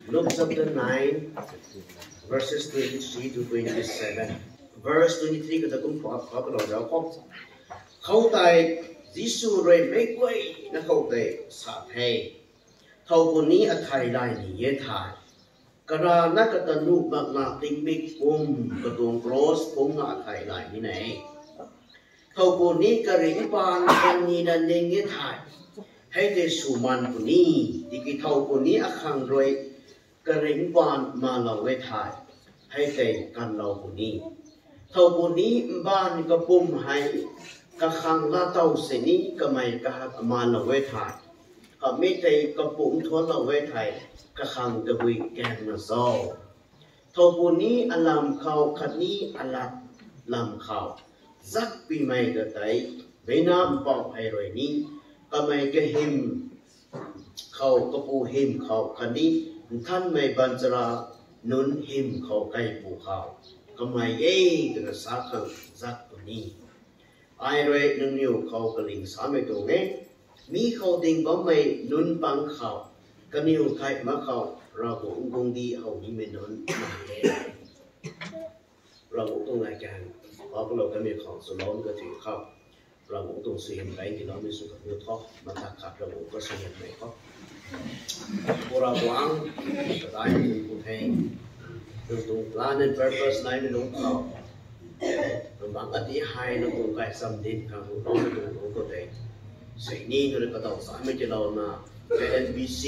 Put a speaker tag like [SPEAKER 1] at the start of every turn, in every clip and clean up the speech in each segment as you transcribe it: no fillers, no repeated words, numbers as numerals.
[SPEAKER 1] Luke chapter 9, verses 23 to 27. Verse 23 ก็จะคุ้มขอประโยชน์เราครบเขาตายยิสุเรไม่กวยนะเขาตายสาเพเท่าคนนี้อภัยได้นี่เยทายกระนานักตันนุบักนาติมิกปุมกระตวงโกรสปุมอภัยได้นี่ไหนเท่าคนนี้กระริงปานคนนี้นั่นเองเยทายให้ได้สุมันคนนี้ที่กิเท่าคนนี้อคังรวยกระริงปานมาเราเวทายให้ได้กันเราคนนี้เท่าคนนี้บ้านกระปุ่มให้กระคังลาเต้าเสนี้ก็ไม่กระหักมาเราเวทายก็ไม่ได้กระปุ่มทวนเราเวทายกระคังตะวิแกนมาโซ่เท่าคนนี้อลำเขาคันนี้อลัดลำเขาซักปีใหม่ก็ได้ไม่น้ำปอกให้รวยนี้ก็ไม่ก็หิมเขาก็ปูหิมเขาคันนี้ท่านไม่บรรจรานุนหิมเขาใกล้ปูเขาก็ไม่เย่ก็สักซักตัวนี้ไอเรนึงนิ้วเขากระลิงสามตัวนี้มีเขาดิ่งก็ไม่นุนปังเขาก็นิ้วใครมาเขาเราก็อุ้งคงดีเอานี้ไม่นุนมาเลยเราต้องรายการเพราะเราก็มีของสโลนก็ถือเข้าเราต้องเสียงไปที่เราไม่สุขภาพท้องมาตัดขัดเราก็เสียงไปเขาพวกเราหวังจะได้คุณให้ตรงplan and purpose นั้นไม่ต้องเขาบางอธิหายเราคงใกล้สำดินครับเราไม่ต้องก็ได้สิ่งนี้เราก็ต้องสอนไม่จะเรามาเป็น NBC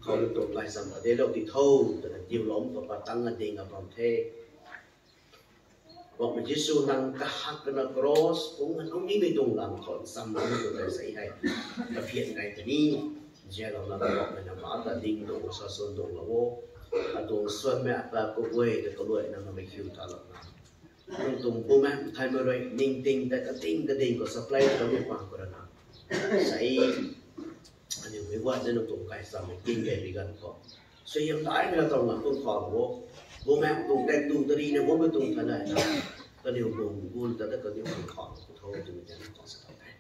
[SPEAKER 1] เขาตรงใกล้สำดินเราติดโทษแต่เดียวล้มกับตั้งกันเองกับประเทศบอกมันจะสู้นังกะฮักกันนะกรอสผมอันนี้ไม่ตรงหลังขอนซ้ำมันก็ได้ใส่ให้กระเพียนไงตัวนี้เจ้าเราบอกมันนะมาแต่ดิ่งตรงสะสมตรงละโว้ตรงส่วนแม่ปลาก็เว้ยแต่ก็ด้วยนั่นไม่คิวตลอดนะตรงปุ๊บแม่ไทยมาเลยนิ่งติงแต่ก็ติงก็ดิ่งก็สเปรย์ก็ไม่ฟังก็นะใส่อันนี้ไม่ว่าจะตรงไก่ซ้ำกินแกไปกันก็ส่วนยังได้เราตรงหลังตรงคอโว้bố mẹ cùng đem tùng tơ đi nếu bố mới tùng thế này ta điều cùng buôn ta tất cả những phần khó của thôi thì mình chẳng có sự này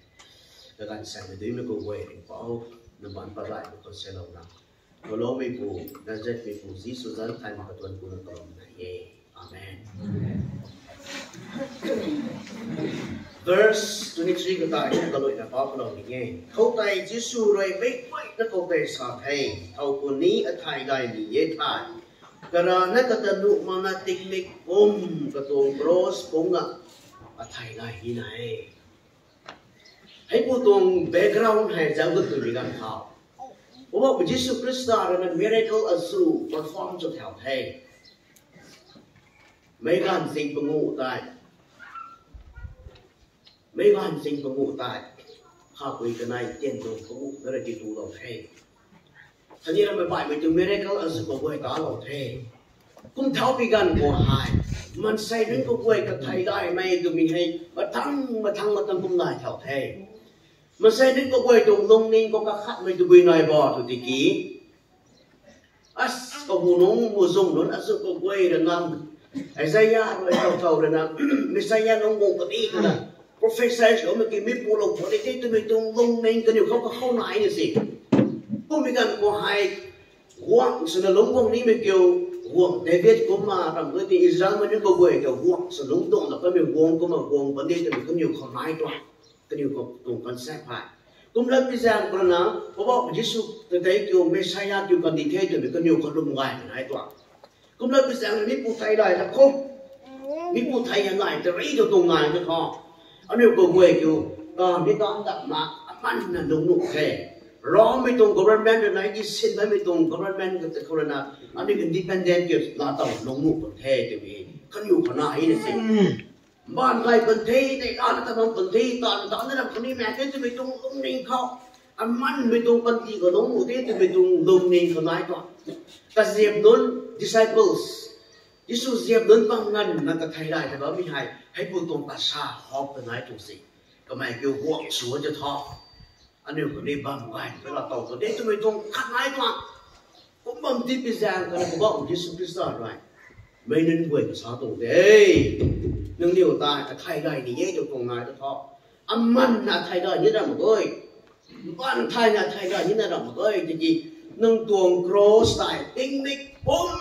[SPEAKER 1] các bạn xem thì đấy mới cùng về thành phố nó bán bắt lại một con xe lâu lắm có lỗ mấy phụ đang rất mấy phụ dí số dẫn thành một tuần của nó còn này amen verse 23 của ta có lỗi là có lỗi nghe khâu tay Giêsu rồi mấy quay nó khâu tay sạp hay thầu của ní ở thái đại ní dễ thái karena kata nuk mana teknik cái tuồng cross cũng ngạ thay lại như này hãy phụ tuồng background hay giáo dục từ gan thảo bố bảo Jesus Christ là miracle asu perform cho theo thầy mấy gan sinh bằng ngủ tại mấy gan sinh bằng ngủ tại học quý cái này tiền đồ có ngủ đó là chỉ tu đầu thầy thành như là mấy bài mấy chừng miracle ở sự của ta lòng thề cũng tháo bị gần của hài mình xây đến của quê các thầy đại mày tụi mình hay mà thăng mà tâm cũng lại thảo thề mình xây đến của quê tụi lông nên có các khách mấy tụi mình này bò tụi tí ký có mù nóng mù dùng nó đã sự của quê rồi nằm Isaiah rồi thầu rồi nằm Isaiah nó ngủ cái đi rồi nè professor của mình cái mấy phụ lục của đây tụi mình tụi lông nên cái điều không nãy như gì cũng bị gần của hai quăng sự lúng quăng ní mình kêu quăng David cũng mà rằng cái Israel mới có quê kêu quăng sự lúng tụng là cái mình quăng cũng mà quăng vấn đề thì mình có nhiều khó nói toàn cái nhiều có tụng con xét phải cũng là bây giờ còn nào có bảo Jesus từ đấy kêu Messiah kêu cần đi thế thì mình có nhiều khó lùng ngoài nói toàn cũng là bây giờ mình biết phụ thầy này là không biết phụ thầy hiện tại từ đấy cho tụng ngài cho họ anh nhiều có quê kêu biết đón đặt mà ăn là đúng nụ thể rõ mấy tùng government rồi này đi xin mấy tùng government cái corona anh đi independent kiểu là tàu nông ngũ còn thế thì vì không nhiều khả năng ấy là gì ban ngày còn thế thì đó là tao còn thế toàn đó là con đi mẹ thế thì mấy tùng không nên không anh mắn mấy tùng con gì của nông ngũ thế thì mấy tùng lông nên không nói toàn cả diệp đốn disciples Jesus diệp đốn bằng ngân là cả thầy đại thì đó mới hay phụ tùng cả xa họp cái nói tùng gì cái mày kêu quăng xuống cho thọ anh em có đi bằng vài cái là tàu có đến cho mình không khát lái toàn cũng bằng tiếp bây giờ cái là có bọn Jesus Christ rồi mấy nên quên cái sao tàu đấy nhưng điều ta cái thay đời thì dễ cho cùng ngài cho họ âm măn là thay đời như là một ơi quan thay là thay đời như là một ơi thì gì nâng tuồng cross tại tinh mịch boom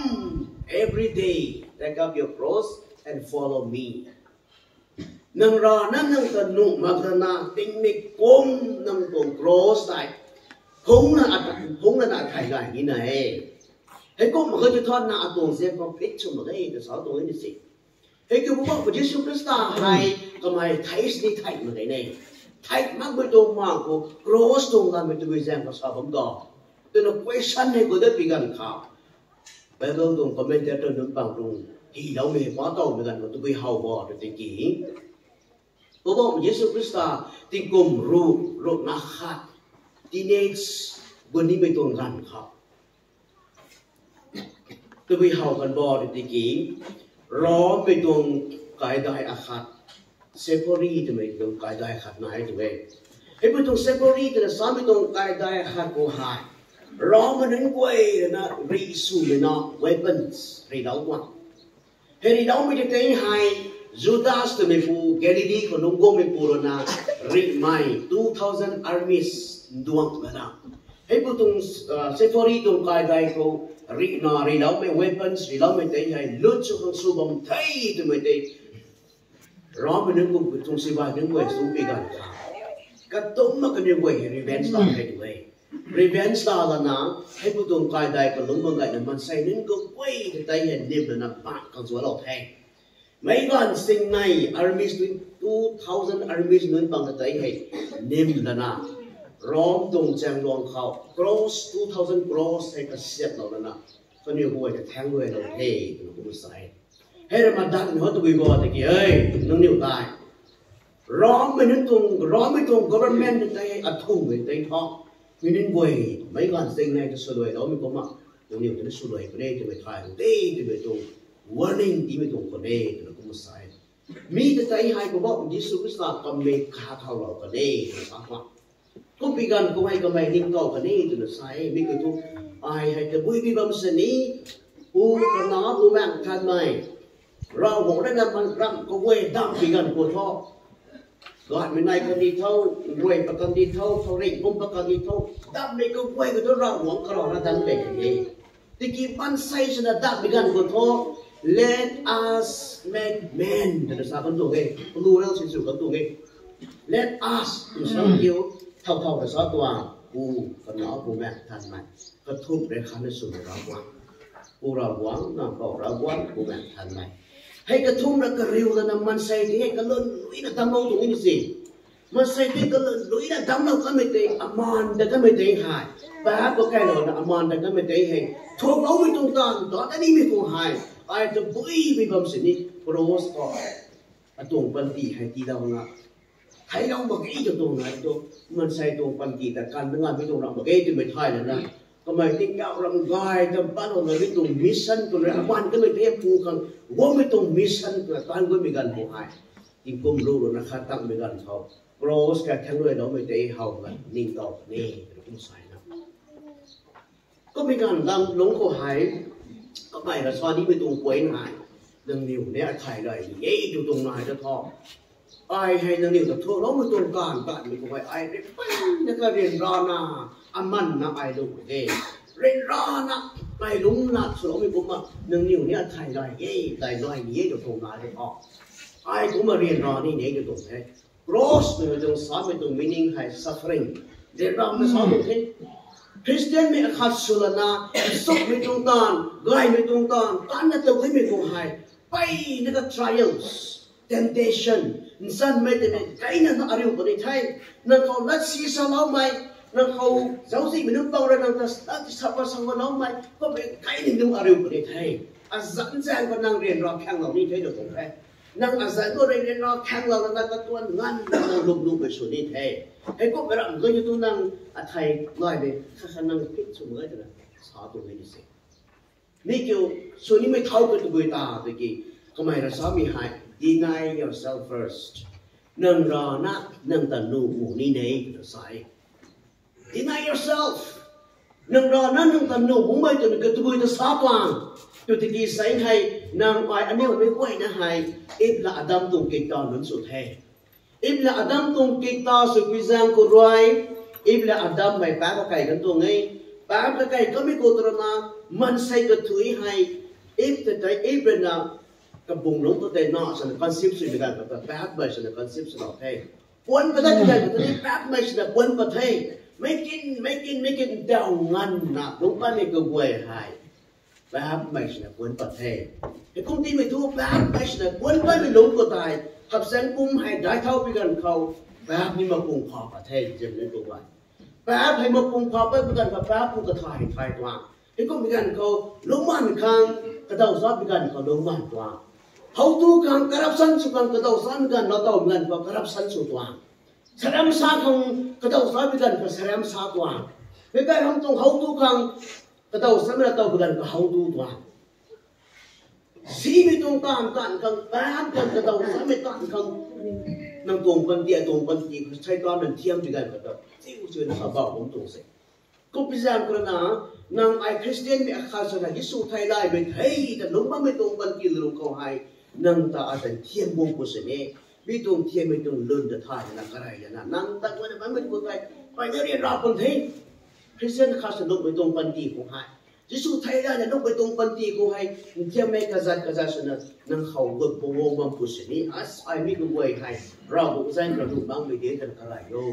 [SPEAKER 1] every day take up your cross and follow me nâng ra nâng tận nụ mặc na tinh mịch boom nâng tuồng cross tại không là đã thay lại như này hãy có một cái chữ thoát na tuồng xem con biết chung một cái để sáu tuồng như gì hãy kêu bố của Jesus Christ hay có mày thấy gì thay một cái này thay mắc với tuồng mà của cross tuồng là mình tụi xem có sao không đó tôi nói question này của đất bị gần khảo bây giờ tuồng commentator nước bằng tuồng thì đâu mình quá tàu mình gần của tụi hầu bò được tình kỹ bố của Jesus Christ thì cùng ru na khát teenage bữa nay mình tuồng gần khảo tụi hầu gần bò được tình kỹ rõ mình tuồng cái đại khát separate tụi mình tuồng cái đại khát này tụi mình hãy mình tuồng separate là sao mình tuồng cái đại khát của hai rõ mà đến quay là risu nó weapons ri đấu quăng hay ri đấu mình thấy hai Judas từ mình phụ Galilee của nông gom mình phụ rồi na ri mai 2000 armies duang là nào hay phụ tung sephori tung cái đại cô ri đấu mình weapons ri đấu mình thấy hai lướt xuống con su bom thấy từ mình thấy rõ mà đến cùng tung si ba đến quay xuống bị gần cái tôm mà cái điều quay revenge là cái vậy revenge là na hay phụ tung cái đại của lũng băng cái mình say đến có quay cái tay hình niệm là nằm bạn còn chúa lột hay mấy con sinh này armies 2000 armies nên bằng cái tay hay niệm là na rom tung trang luang khao cross 2000 cross hay cái set là na có nhiều người cái thang người lột hay nó cũng sai hay là mà đặt nó tụi bò thì kì ơi nó nhiều tài rom mình tung government cái tay thu cái tay thọ mình đến quầy mấy con sinh này cho sửa đổi đó mình có mặc nhiều cho nó sửa đổi cái đây thì phải thay đây thì phải tung warning thì phải tung cái đây thì nó cũng sai mi cái tay hai của bác Jesus Christ cầm mình khá thao vào cái đây thì sao vậy có bị gần cũng hay cầm mình ninh cầu cái đây thì nó sai mi cái tung ai hay cái bụi bị bầm sần ní u cái nó u mạng than mày rau hổ đã nằm bằng rậm có quê đậm bị gần của thọ gọi bên này còn đi thâu quay và còn đi thâu rịnh cũng còn đi thâu đắp đây có quay của tôi rau uống cái đó nó đâm về cái gì thì khi ban say cho nó đắp bị gần của thâu let us make men để sao con tụng nghe con lu đâu xin sử con tụng nghe let us sao yêu thâu để sao tòa còn nó mẹ thành mày có thúc để khăn để sử rau quáng nó có rau quáng mẹ thành mày hay cái thùng là cái rượu là nằm man say thì hay cái lợn lưỡi là đâm lâu tụi cái gì man say thì cái lợn lưỡi là đâm lâu cái mấy tên amon để cái mấy tên hại và có cái nào là amon để cái mấy tên hay thuốc lâu với tung tan đó đã đi với cùng hại ai cho bụi với bầm sình đi cross có tuồng phân tì hay tì đâu nè thấy đâu mà cái cho tuồng này cho man say tuồng phân tì ta can với ngàn với tuồng nào mà cái thì mình thay là nè có mấy tiếng gạo rong gai trong ban đầu với tuồng mission còn là quan cái mấy tên phu còn vô mấy tuồng mission là toàn với mình gần một hai thì cùng luôn là khát tăng mình gần họ cross cái thằng người đó mấy tên hầu gần ninh tàu nè cũng sai lắm có mình gần đang lúng khổ hải có phải là so đi với tuồng quấy này đừng nhiều nè thải đời thì ấy cho tuồng này cho thọ ai hay đừng nhiều tập thua đó mới tuồng cản mình cũng phải ai đấy nó cái riêng ra na aman na ai đúng cái riêng ra na ai đúng là số mình cũng mà đừng nhiều nè thải đời ấy thải đời gì cho tuồng này cho thọ ai cũng mà riêng ra đi nhảy cho tuồng thế cross mình dùng sao mình tuồng meaning hay suffering để ra mình sao được thế Christian mình khát sulana sốc mình tung tan gai mình tung tan là tự với mình cũng hay bay nó cái trials temptation san mấy cái này nó ariu của thầy nó không lát xí sao lâu mày nó không giáo gì mình nó bao ra nó ta sắp vào sang lâu mày có mấy cái này nó ariu của thầy dẫn dàng con năng riêng rõ khang lòng đi thấy được không thầy năng dẫn có riêng rõ khang lòng là có tuân ngăn năng lục lục về số đi thầy hay có phải là người như tôi năng thầy nói về khả năng thích số mới rồi sao tôi mới đi xem mấy kiểu sốนี้ไม่เท่ากับตัวตาตะกี้ทำไมเราสามีหายdeny yourself first นั่งรอนะนั่งตันนูหมู่นี่เนยจะใส่ deny yourself นั่งรอนะนั่งตันนูผมไม่จะนึกตัวจะสาบานตัวตะกี้ใส่ให้นางไปอันนี้ไม่ไหวนะให้อิบละอดัมตรงกิตาหนุนสุดแท้อิบละอดัมตรงกิตาสุดวิจารณ์กุรวยอิบละอดัมไม่แปลว่าไก่กันตัวไง bà cái cái có mấy cô tôi mà mình xây cái thủy hay ít thì thấy ít bên nào cái bùng lúng có thể nọ sẽ là concept suy nghĩ cái bác bây sẽ là concept sẽ là thế quân cái đấy cái đấy bác bây sẽ là quân có thể make it đầu ngăn nè đúng ba mình cái quầy hay bác bây sẽ là quân có thể cái công ty mình thu bác bây sẽ là quân ba mình lúng có tài hợp sáng cung hay đại thâu bị gần khâu bác nhưng mà cùng họ có thể chỉ nên cái quầy bác hay một cùng họ với gầnกับbác cũng có thayตัวcái công bị gần khâu lúng man khang cái đầu gió bị gần khâu lúng manตัวHow to kang corruption sukan kadaw san gan nataw gan pa corruption sutwa. Saram sa kang kadaw sa bigan pa saram sa twa. Bigay ham tong how to kang kadaw sa nataw bigan ka how to twa. Sini tong kang kang bam kang kadaw sa may kang nang tong panti sai to nan thiam bigan kadaw. Siu chun sa ba bom tong se. Ko pizam ko na nang ai Christian mi akasa na Yesu thai lai ben hey ta lung ba may tong panti lu ko hai nang ta atan thiên môn của sự này biết tung thiên mới tung lớn được thay là cái này là nang ta quan điểm mình của cái phải nhớ điện rõ còn thế Christian khác sử dụng với tung phân tì của hai Giêsu thấy ra là lúc với tung phân tì của hai thiên mấy cái gì sự này nang khẩu vực của vô vọng của sự này as ai biết cái quầy hay rõ cũng danh là đủ bằng về đến cái này rồi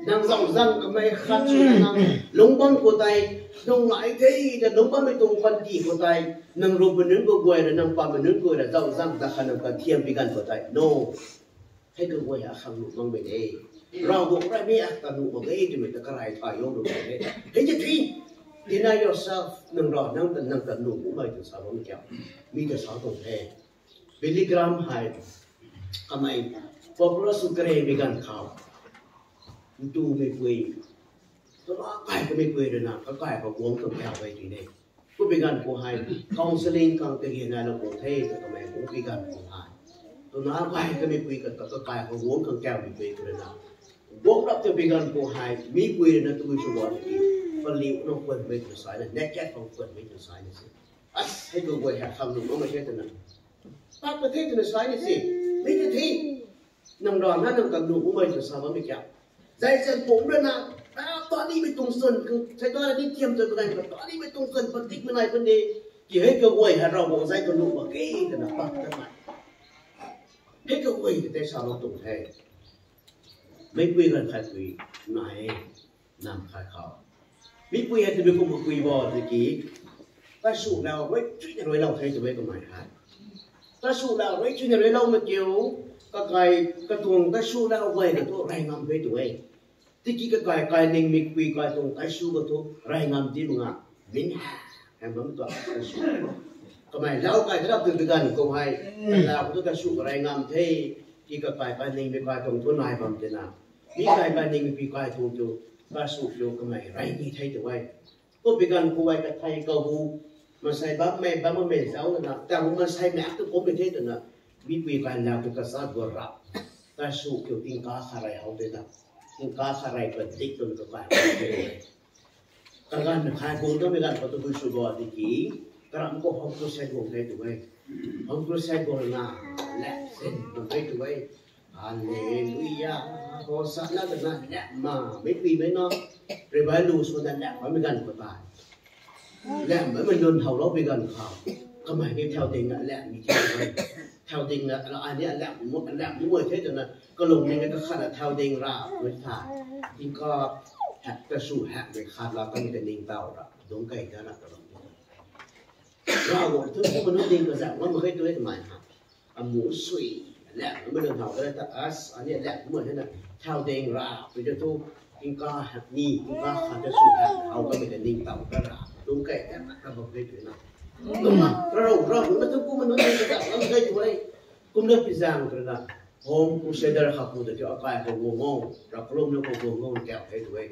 [SPEAKER 1] nang rộng răng cái mấy khác sự nang lúng băng của tay nông lại cái là lúng băng với tung phân tì của tay nang rùm bên nướng của quầy là nang pa bên nướng của là rộng răng ta khăn nang thiên bị gan của tay no hay cái quầy à khăn lụm băng về đây rõ cũng phải biết ta lụm bằng cái thì mình ta cái này phải用được đấy thế chứ deny yourself nang rõ nang tận lụm cũng vậy từ sao nó kéo mi từ sao tổng thế Billy Graham hay kamay popular sukre bị gan khao tu mấy quỳ tôi nói cái mấy quỳ rồi nào cái có uống cầm kẹo vậy thì này cũng bị gan của hai counseling càng cái hiện nay là cũng thế rồi tụi mày cũng bị gan của hai tôi nói cái mấy quỳ cái có uống cầm kẹo bị quỳ rồi nào uống đắp cho bị gan của hai mấy quỳ rồi tôi chưa gọi thì phần liệu nó quên mấy thứ sai là naked không quên mấy thứ sai này à cái người quỳ hạt không đúng không thế nào bác có thế thì sai này gì mấy cái thế nằm đòn nó nằm cầm đủ cũng mấy thứ sai mà mấy kẹo dây chân cũng rồi nào tao đi với tung sơn thấy tôi là đi tiêm rồi cái này tao đi với tung sơn phân tích bên này vấn đề chỉ hết cơ quầy hạt rau bộ dây còn đủ mà cái thì là bắt các bạn hết cơ quầy thì tại sao nó tụng thế mấy quy gần khai quỷ này nằm khai khảo mấy quy thì mình không có quy bò thì kỹ ta sụ nào với chuyện rồi lâu thấy tụi mấy cái mày hại ta sụ nào với chuyện rồi lâu mà kiểu cái tuồng ta sụ nào về cái tuồng rai ngầm với tụi thì cái cái ninh mi quy cái tuồng cái sụ cái tuồng rai ngầm đi đúng không mình em bấm tụi cái sụ cái mày lâu cái đó từ gần câu hay là cái sụ rai ngầm thế thì cái ninh mi cái tuồng tuồng này bằng thế nàoมีใครบ้านนี้มีใครถูกอยู่บ้านสุขอยู่ก็ไม่ไรนี่ไทยตัวไว้ก็เป็นการคุยกับไทยกับหูมาใส่บ้านแม่บ้านแม่เจ้านะแต่ผมมาใส่แม็กตัวผมเป็นเท่านั้นมีคุยกันแล้วก็กษัตริย์ก็รับบ้านสุขอยู่ติงกาขารายเอาเดินติงกาขารายเป็นติ๊กตัวก็ไปการขายคนก็เป็นการประตูสุดยอดที่กระผมก็ห้องก็ใช้ของไทยตัวไว้ห้องก็ใช้ของน่ะและเส้นตัวไว้ตัวไว้Hallelujah. Hosanna là cái lẹ mà mấy quý mấy nó rồi bài lù xuống là lẹ mới gần của tài lẹ mới mình luôn hầu đó mới gần khảo có mày cái theo tình là lẹ mình theo tình là ai đấy lẹ một những người thế rồi là có lùng nên cái khát là theo tình ra với thả thì có hạt cái sủ hạt để khát là có những cái ninh tàu đó giống cây đó là cái đó rồi một thứ mình nó tình cái dạng nó một cái túi mày hả mũ suy lẹ nó mới được học cái đó as anh ấy lẹ cũng thế này theo tình ra vì cho tôi in ca hạt ni in ca hạt cái sủ hạtเอาก็ไม่ได้นิ่งเต่าก็ra đúng cái đó là một cái chuyện nào đúng không rồi nó tôi cũng mình nói cái đó nó cái chuyện này cũng được cái dạng cái đó hôm cũng sẽ được học một cái bài của ngôn ngôn rồi lúc nó cũng ngôn ngôn kéo cái tuổi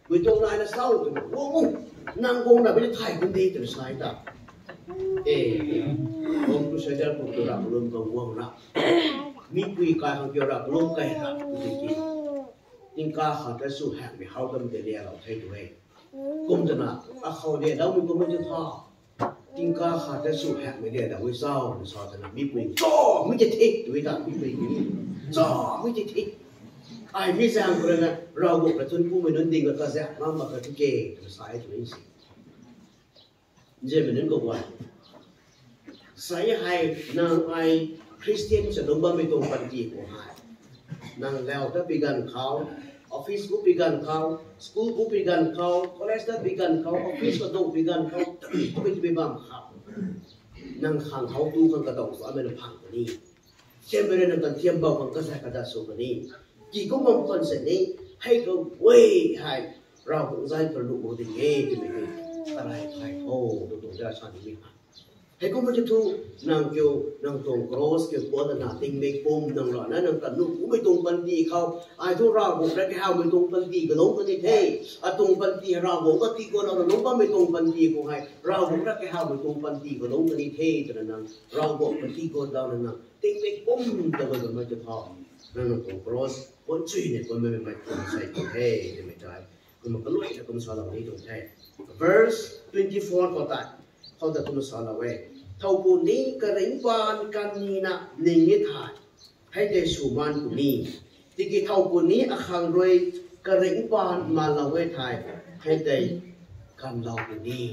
[SPEAKER 1] vì trong này là sao thì ngôn ngôn năng ngôn là bây giờ thầy cũng đi từ sai đó hôm cũng sẽ được một cái đó luôn còn ngôn nàoมีคุยกันเกี่ยวกับโลกไกลครับจริงๆยิ่งก้าเขาจะสู้แห่งไม่เขาก็ไม่ได้เรียกเราใช่ด้วยกุมจะนะเขาเรียกเราไม่ก็ไม่จะท่ายิ่งก้าเขาจะสู้แห่งไม่เรียกเราไม่เศร้าไม่เศร้าจะนะมีคุยจ่อไม่จะทิ้งด้วยกันมีคุยจ่อไม่จะทิ้ง ai biết rằng rồi là rau buộc là tuân phú mình nên đi cái gì nó mà cái kề nó sai cho nên gì giờ mình nên có quan sai hay nàng ai Christian sẽ đồng bằng với đồng bản địa của hai nàng leo đã bị gần khao office cũng bị gần khao school cũng bị gần khao college đã bị gần khao office cũng bị gần khao cũng bị bằng khao nàng khang khao tu khang cái đầu của mình phẳng cái này xem bây giờ nàng cần thiêm bao khang cái gì cái đó số cái này chỉ có một phần sẽ này hay có quay hayเราcũng dạy cái lũ tình nghe thì mình cái này phải thô tôi tôi ra sang đi hay có một chút thu nàng kêu nàng tông cross kêu qua là nàng tình mấy bom nàng rồi nàng cần lúc cũng bị tung bắn đi không ai thu ra cũng ra cái hào bị tung bắn đi cái lỗ cái gì thế tung bắn đi ra cũng có tí con nào lỗ bắn bị tung bắn đi cũng hay ra cũng ra cái hào bị tung bắn đi cái lỗ cái gì thế cho nên nàng ra cũng có tí con nào nàng tình mấy bom cho nên mìnhจะthọ nàng tông crossคนช่วยเนี่ยคนไม่ใช่คนเท่ใช่ไหมจ๊ะคนมันก็ลุยแต่คนสอนเราที่ตรงใช่ verse 24ก็ตัดเขาแต่คนสอนเราไว้เท่าปุ่นนี้กระริ่งปานกันนี้นะนิ่งนิทานให้ได้สู่มันปุ่นนี้ที่กี่เท่าปุ่นนี้อาคารรวยกระริ่งปานมาเราไว้ไทยให้ได้กันเราปุ่นนี้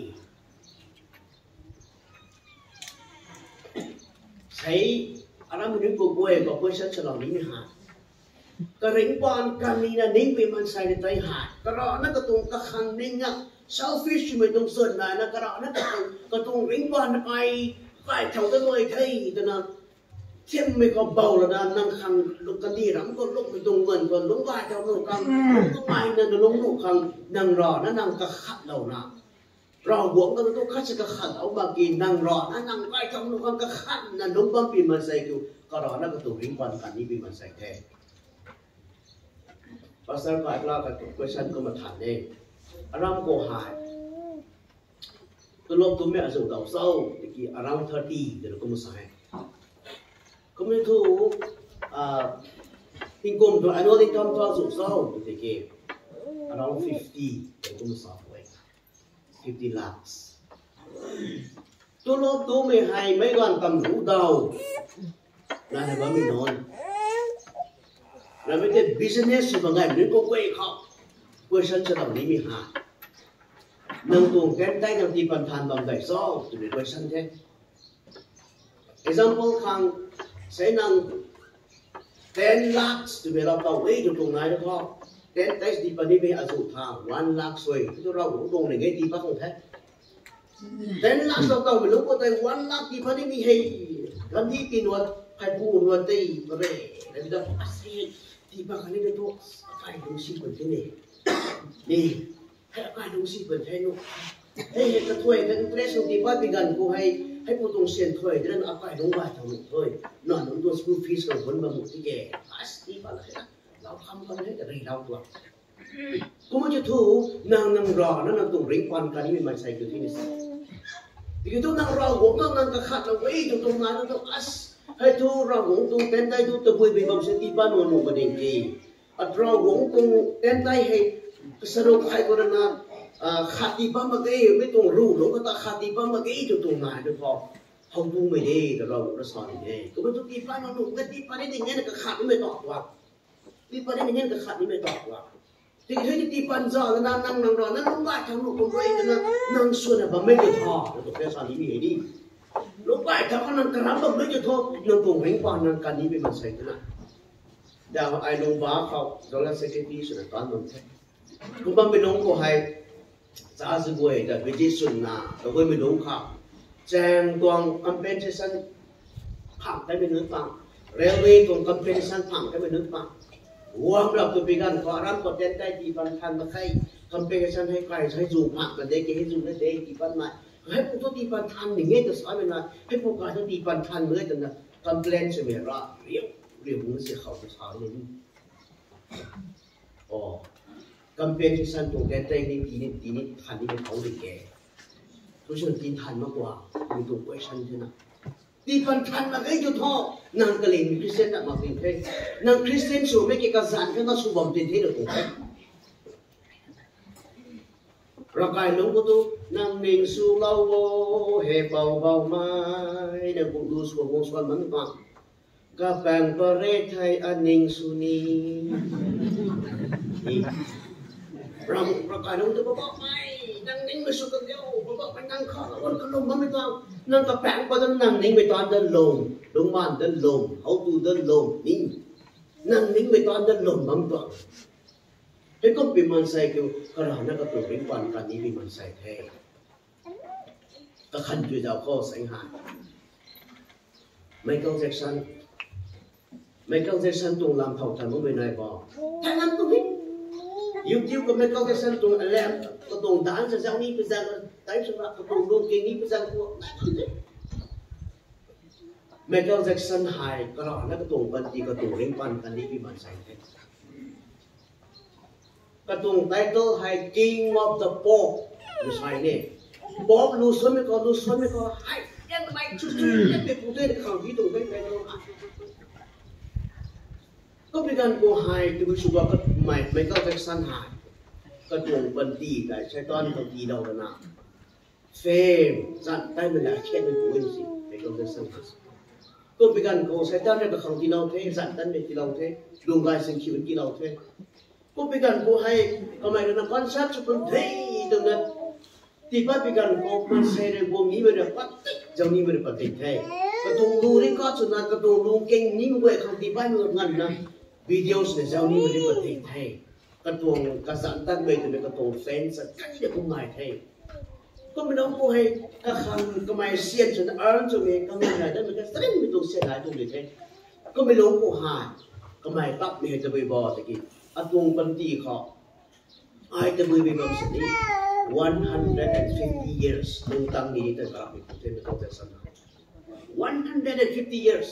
[SPEAKER 1] ใช้อะไรมันนึกกูเองก็เพื่อฉันฉลองนี้ไม่หายกระริ่งปานกันนี้นะนิ่งไปมันใส่ในใจหายกระรอกนั่นก็ตรงกระคังนิ่งอ่ะselfish ไม่ต้องส่วนไหนนะกระรอกนั่นก็ตรงริ่งปานไอใกล้เท่ากันเลยที่แต่นะเที่ยมไม่ก็เบาแล้วนะนั่งคังลูกกันดีหลังก็ลุกไม่ตรงเงินก็ลุกว่าเจ้าลูกคังก็ไม่นั่นลุกลูกคังนั่งรอนั่งกระขัดเรานะเราหวงกันต้องคัดจะกระขัดเอาบางทีนั่งรอนั่งใกล้เท่าลูกคังกระขัดนั่นลุกบางปีมันใส่กูกระรอกนั่นก็ตัวริ่งปานกันนี้ปีมันใส่แท้ภาษาไทยเรากับquestion ก็มาถามเองอารามโกหายตัวลบตัวแม่ส่งดาวเศร้าตะกี้อาราม30เดี๋ยวก็มาใส่ก็ไม่ถูกทิ้งกลมตัวอันนั้นที่ทำตัวส่งเศร้าตะกี้อาราม50เดี๋ยวก็มาใส่ไว้50 lakhs ตัวลบตัวไม่ให้ไม่วันตำรู้ดาวนั่นแหละว่าไม่นอนเราไม่ได้ business อยู่บางไงมันก็เว้ยเขาเพื่อฉันจะทำนี้มีหานั่งตรงแก้ได้ยังตีปันทันบางไก่ซ้อจะเป็นเพื่อฉันแท้ example ครั้งใช้นั่ง10 lakhs จะเป็นเราเป่าเว้ยอยู่ตรงไหนแล้วก็10ได้ตีปันนี้เป็นอสุทาง1 lakh สวยที่เราตรงไหนไงตีปันของแท้10 lakhs เราเป่าไม่รู้ว่าแต่1 lakh ตีปันนี้มีให้กันที่กินวันใครพูดวันตีอะไรแล้วจะอาศัยที่บ้านนี้ได้ตัวใครดูสิเป็นที่นี่นี่ให้ใครดูสิเป็นที่นู้นให้เห็นกระถวยกันเทรสที่บ้านปีกันกูให้ผู้ตรงเสียนถวยดังนั้นใครดูว่าทำหนุนถวยนอนหนุนตัวสกูฟีสของคนบางหมู่ที่แก่อาศัยบ้านอะไรเราทำกันให้แต่เราตัวกูมันจะถูกนั่งรอนั่งตรงริงควันกันนี่มันใส่อยู่ที่นี่สิที่ต้องนั่งรอผมต้องนั่งกระขัดเราไว้อยู่ตรงนั้นต้องอาศัยให้ทุเราหงตรงเต็นได้ทุตะบุยไปบำเสตีบ้านวันหนุ่มประเด็นกีอัตราหงตรงเต็นได้ให้สรุปให้คนนั้นขัดตีบ้านมาเกยไม่ตรงรู้หลงก็ตาขัดตีบ้านมาเกยอยู่ตรงไหนด้วยพอเขาดูไม่ได้แต่เราสอนไม่ได้ก็ไม่ต้องตีบ้านวันหนุ่มก็ตีบ้านได้ยังไงก็ขัดนี่ไม่ตอบว่าตีบ้านได้ยังไงก็ขัดนี่ไม่ตอบว่าตีให้ตีบ้านจ่อแล้วนั่งรอนั่งบ้านทำหนุ่มคนไรกันนะนั่งส่วนแบบไม่ได้ทอแล้วตัวแค่สอนนี้มีดีลูกไปถ้าเขานั่งกระรับไม่จะโทษนั่งตรงริงปานนั่งกันนี้เป็นมันใส่กันนะดาวไอ้ลงบ้าเขาดอลลาร์เซกิตี้สุดตอนนั้นคุณบังไปลงก็ให้จ้าสิบวยแต่ไปที่สุดนะแต่ก็ไม่ลงเขาแจ้งตวงคอมเพนเซชันผังได้เป็นนึกฟังเรลเวย์ตวงคอมเพนเซชันผังได้เป็นนึกฟังรวมเราตัวปีกันขอรับกดเด่นได้ที่ปันทันมาใครคอมเพนเซชันให้ใครใช้จูผังกันได้กี่ให้จูได้ที่ปันมาให้พวกตัวตีปันทันอย่างเงี้ยจะสอนเป็นไงให้พวกการตัวตีปันทันเมื่อแต่นะคอมเพลนใช่ไหมล่ะเรียวมือเสียเขาจะสอนอย่างนี้อ๋อคอมเพลนที่ฉันตรงแกนใจในปีนี้ทันนี่เป็นเขาเด็กแก่ตัวฉันตีทันมากกว่ามีตัวไว้ฉันใช่ไหมตีปันทันมาให้จุดท้อนางกะเลมีคริสเตียนมาเป็นเท่นางคริสเตียนสูงไม่เกี่ยวกับสันก็ต้องสูบบอมเป็นเท่เด็กผมเรากายลงก็ตัวนั่งนิ่งสู้เราเฮเบามาเนี่ยผมดูสวงสวรรค์มันบ้าง กะแปงประเรศไทยอันนิงสุนีเราประกาศองค์ตัวบอกไม่นั่งนิ่งไปสุกันเดียวบอกไปนั่งข้อวันก็ลงมาไม่ต้องนั่งกะแปงไปต้องนั่งนิ่งไปตอนเดินลงลงบ้านเดินลงเขาดูเดินลงนิ่งนั่งนิ่งไปตอนเดินลงบางตัวเห็นก็ปีมันใส่เกี่ยวกระดานนั่นก็ตัวเป็นวันการนี้ปีมันใส่แท้ก็ขันจุดเอาข้อสังหารไมเคิลแจ็คสันตรงลำเผาทำมันไม่ได้บอกทางนั้นตรงนี้YouTube กับไมเคิลแจ็คสันตรงอะไรก็ตรงด่านจะเจ้านี้ไปจังแต่สำหรับก็ตรงลูกเก่งนี้ไปจังพวกไมเคิลแจ็คสันหายกระดานนั่นก็ตรงปันตีก็ตรงเร่งปันกันนี้ปีมันใส่แท้ก็ตรงไตเติ้ลให้ King of the Pop ไม่ใช่เนี่ยป๊อปลูซ้อนไม่ก็ให้ยังไม่ชุดยังเป็นผู้เล่นข่าวที่ตรงไปตรงมาก็เป็นการโกหายที่วิสุวะก็ไม่ก็แจ็คสันหายก็ตรงบันตีแต่ใช้ตอนบันตีเราแล้วนะเฟมจัดได้ไม่ได้แค่ไม่ผู้เล่นสิไม่ก็แจ็คสันหายก็เป็นการโกใช้ตอนนี้ก็ข่าวที่เราเทจัดตั้งแต่ที่เราเทดวงกายสิ่งชีวิตที่เราเทก็เป็นการโกให้ก็ไม่ได้นำคอนเซ็ปต์สุดเท่ตรงนั้นที่ป้าพิการก็มันเสรีวงนี้ไม่ได้ปัดเจ้านี้ไม่ได้ปฏิเทศกระตุ้งดูรีก็สุนัขกระตุ้งดูเก่งนี้มันเว้ยคำที่ป้าไม่งั้นนะวิดีโอเนี่ยเจ้านี้ไม่ได้ปฏิเทศกระตุ้งกระสันตั้งเวทีเป็นกระตุ้งเฟนสักกันเดียวก็ไม่เทก็ไม่ต้องพูดให้กระคำก็ไม่เสียจนจุดนี้ก็ไม่ได้แต่มันก็สร้างไม่ต้องเสียหายตรงนี้เทก็ไม่ลงผู้หายก็ไม่ตับไม่ให้จะไปบอกตะกี้กระตุ้งปฏิเขาไอ้จะไปบอกสิ่งนี้150 years ตรงตั้งนี้แต่กลับไปพูดถึงตัวเจ้าสัน150 years